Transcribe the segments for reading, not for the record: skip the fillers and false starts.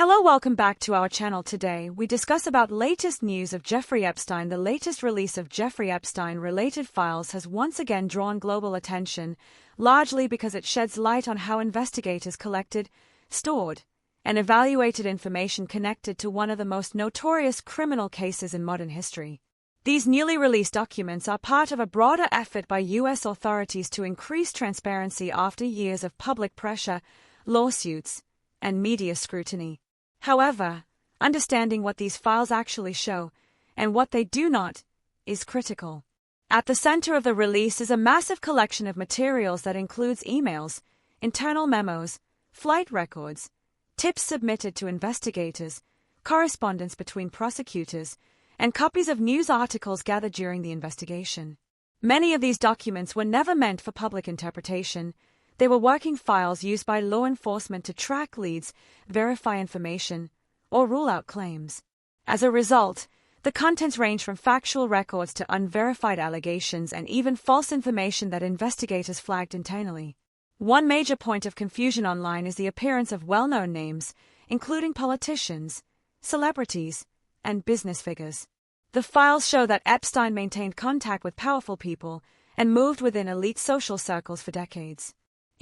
Hello, welcome back to our channel. Today we discuss about latest news of Jeffrey Epstein. The latest release of Jeffrey Epstein-related files has once again drawn global attention, largely because it sheds light on how investigators collected, stored, and evaluated information connected to one of the most notorious criminal cases in modern history. These newly released documents are part of a broader effort by U.S. authorities to increase transparency after years of public pressure, lawsuits, and media scrutiny. However, understanding what these files actually show, and what they do not, is critical. At the center of the release is a massive collection of materials that includes emails, internal memos, flight records, tips submitted to investigators, correspondence between prosecutors, and copies of news articles gathered during the investigation. Many of these documents were never meant for public interpretation. They were working files used by law enforcement to track leads, verify information, or rule out claims. As a result, the contents range from factual records to unverified allegations and even false information that investigators flagged internally. One major point of confusion online is the appearance of well-known names, including politicians, celebrities, and business figures. The files show that Epstein maintained contact with powerful people and moved within elite social circles for decades.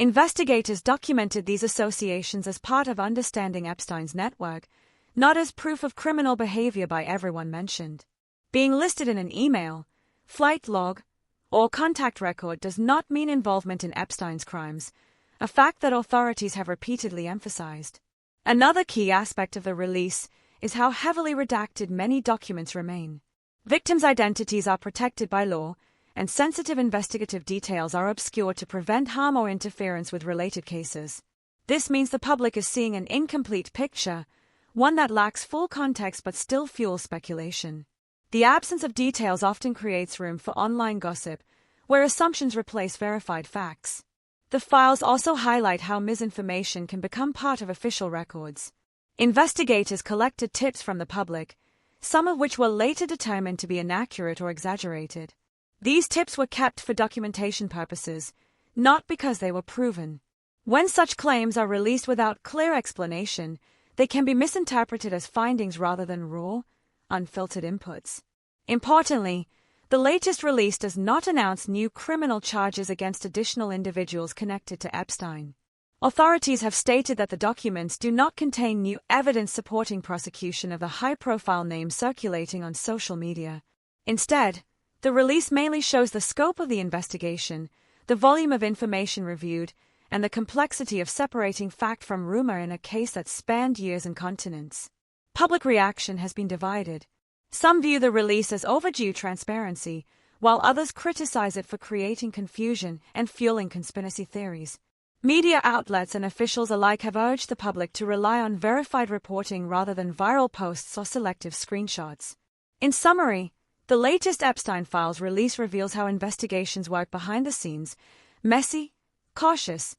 Investigators documented these associations as part of understanding Epstein's network, not as proof of criminal behavior by everyone mentioned. Being listed in an email, flight log, or contact record does not mean involvement in Epstein's crimes, a fact that authorities have repeatedly emphasized. Another key aspect of the release is how heavily redacted many documents remain. Victims' identities are protected by law, and sensitive investigative details are obscured to prevent harm or interference with related cases. This means the public is seeing an incomplete picture, one that lacks full context but still fuels speculation. The absence of details often creates room for online gossip, where assumptions replace verified facts. The files also highlight how misinformation can become part of official records. Investigators collected tips from the public, some of which were later determined to be inaccurate or exaggerated. These tips were kept for documentation purposes, not because they were proven. When such claims are released without clear explanation, they can be misinterpreted as findings rather than raw, unfiltered inputs. Importantly, the latest release does not announce new criminal charges against additional individuals connected to Epstein. Authorities have stated that the documents do not contain new evidence supporting prosecution of the high-profile names circulating on social media. Instead, the release mainly shows the scope of the investigation, the volume of information reviewed, and the complexity of separating fact from rumor in a case that spanned years and continents. Public reaction has been divided. Some view the release as overdue transparency, while others criticize it for creating confusion and fueling conspiracy theories. Media outlets and officials alike have urged the public to rely on verified reporting rather than viral posts or selective screenshots. In summary, the latest Epstein Files release reveals how investigations work behind the scenes, messy, cautious,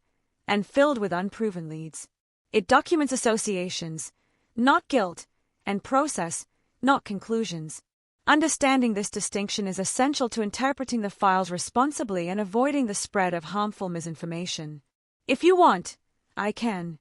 and filled with unproven leads. It documents associations, not guilt, and process, not conclusions. Understanding this distinction is essential to interpreting the files responsibly and avoiding the spread of harmful misinformation. If you want, I can.